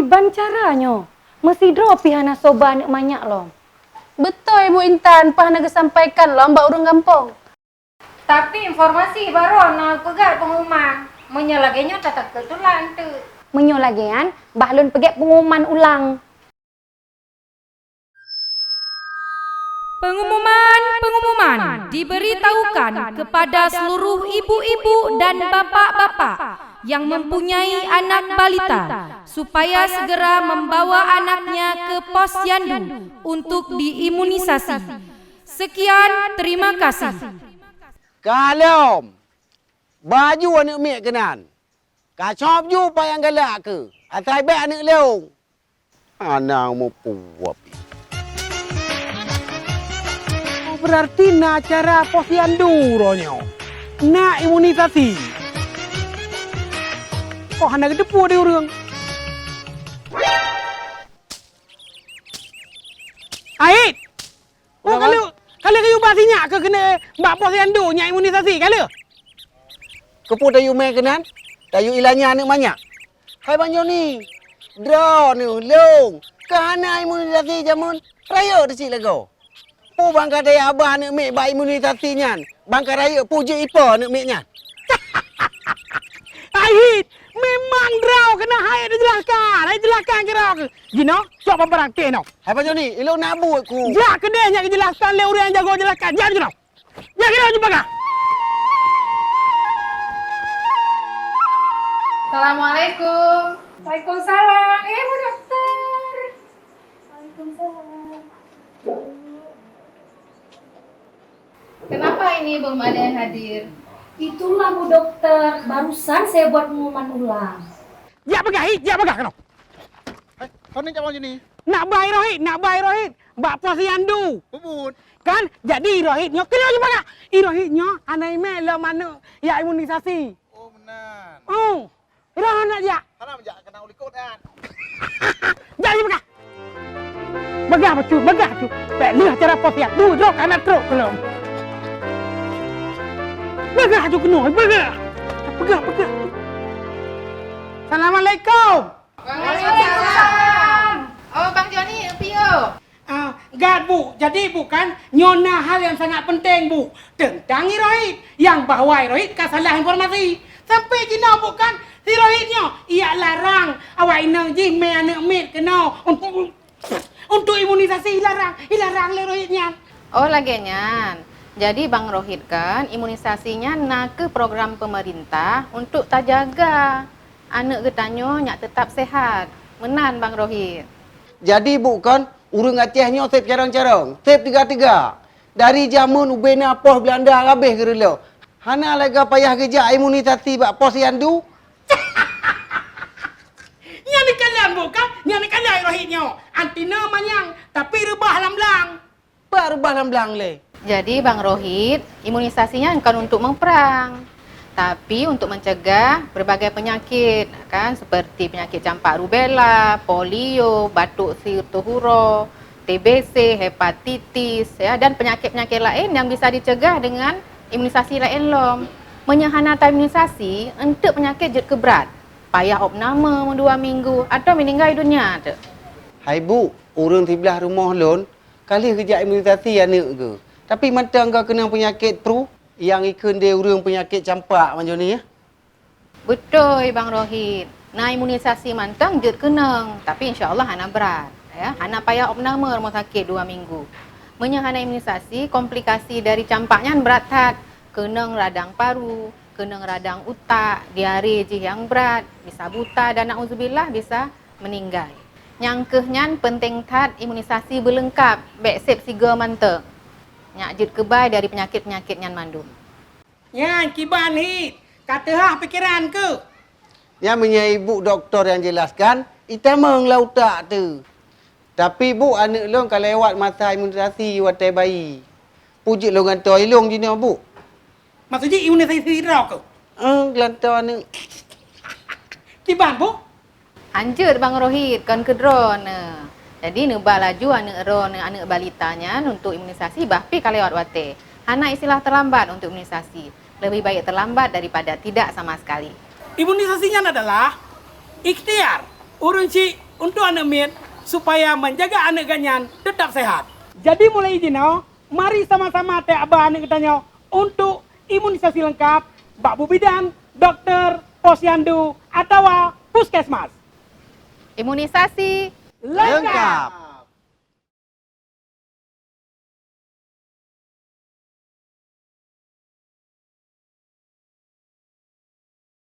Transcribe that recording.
Kiban caranya. Mesti drop pihana soba anak banyak loh. Betul Ibu Intan, pahana kesampaikan loh mbak urang kampung. Tapi informasi baru nak pegat pengumuman. Menyalahnya tak ketulan tu. Menyolagian, bahlun pegat pengumuman ulang. Pengumuman diberitahukan kepada seluruh ibu-ibu dan bapa-bapa yang mempunyai anak balita supaya segera membawa anaknya ke posyandu untuk diimunisasi. Sekian, terima kasih. Kalom, baju anak mek kenan. Kacop ju payang galak ke? Atai beg anak leung. Anak mau puap. Berarti nak cara posyandu ronyo. Nak imunisasi. Kok hendak depu dia orang? Ait! Oh, kalau kayu basinya ke kena mbak posyandu nyak imunisasi kalau? Kepu dayu main kenan? Dayu ilanya anak banyak. Hai banyo ni. Draw ni leung. Kahana imunisasi jamun raya dicik lagu. Pu bangka daya abah anak mek bak imunisasi nyan. Bangka raya puji ipa anak meknya. Ait! Memang draw kena hai ada jelaskan kira ke. Gino, coba perang ke no. Hai banyo ni, ilok nak buat ku. Jak ke dia nyak jelaskan le orang jago jelaskan. Jak gino. Jak gino jumpa ka. Assalamualaikum. Waalaikumsalam. Bu dokter. Waalaikumsalam. Kenapa ini belum ada yang hadir? Itulah Bu Dokter, barusan saya buat pengumuman ulang. Jak pegah keno. Kau ni macam ni? Nak bayar Rohit. Bak posyandu. Bubut. Kan? Jadi Rohitnya kena jumpa ka. Rohitnya anak mek le mana ya imunisasi. Oh benar. Oh. Ira nak jak. Karena menjak kena ulikut kan. Jak jumpa ka. Begah cu. Pek lihat cara posyandu drok anak truk belum. Begah tu kena, begah. Assalamualaikum. Waalaikumsalam. Oh, Bang Joni, Pio. Gad Bu, jadi bukan nyona hal yang sangat penting Bu tentang Rohit yang bahwa Rohit salah informasi. Sampai kena bukan si Rohitnya ia larang awak ina ji me anak mit kena untuk imunisasi larang le Rohitnya. Oh, lagian. Jadi Bang Rohit kan imunisasinya nak ke program pemerintah untuk terjaga anak getanyo nyak tetap sehat. Menan Bang Rohit. Jadi bukan urang Acehnya tip carang-carang, tip tiga-tiga. Dari zaman ubena pos Belanda habis ke relo. Hana lega payah kerja imunisasi bak posyandu. Nya ni kalian bukan? Nya ni kalian Rohitnya. Antina manyang tapi rebah lam-lang. Rebah lam-lang le. Jadi Bang Rohit, imunisasinya bukan untuk memperang, tapi untuk mencegah berbagai penyakit kan seperti penyakit campak rubella, polio, batuk sirtuhuro, TBC, hepatitis ya dan penyakit-penyakit lain yang bisa dicegah dengan imunisasi lain lom. Menyahanata imunisasi untuk penyakit jet keberat, payah opname 2 minggu atau meninggal dunia tu. Hai Bu, orang di belah rumah lon kali kerja imunisasi anak ke. Tapi macam kau kena penyakit flu yang ikut dia urang penyakit campak macam ni ya. Betul Bang Rohit. Nah imunisasi mantang jet kenang, tapi insya-Allah hana berat ya. Hana payah opname rumah sakit 2 minggu. Menyahana imunisasi komplikasi dari campaknya berat hat. Kenang radang paru, kenang radang utak, diare je yang berat, bisa buta dan nauzubillah bisa meninggal. Nyangkehnya penting tat imunisasi berlengkap, bek sep siga manteng. Nyak jut kebai dari penyakit-penyakit yang mandum. Ya, kiban hit. Kata hah pikiran ke? Ya, punya ibu doktor yang jelaskan, kita menglau tak tu. Tapi Bu, anak long kalau lewat masa imunisasi watai bayi. Puji long antoi long je ni Bu. Maksudnya imunisasi rau ke? Gelantau anak. Kiban Bu? Anjur Bang Rohit kan ke drone. Jadi nebah laju anak balitanya untuk imunisasi bahpi kalau lewat wate. Hana istilah terlambat untuk imunisasi. Lebih baik terlambat daripada tidak sama sekali. Imunisasinya adalah ikhtiar. Orang si untuk anak mit supaya menjaga anak ganyan tetap sehat. Jadi mulai izin mari sama-sama teh abah anak katanya untuk imunisasi lengkap bak bu bidan, dokter, posyandu atau puskesmas. Imunisasi Lengkap.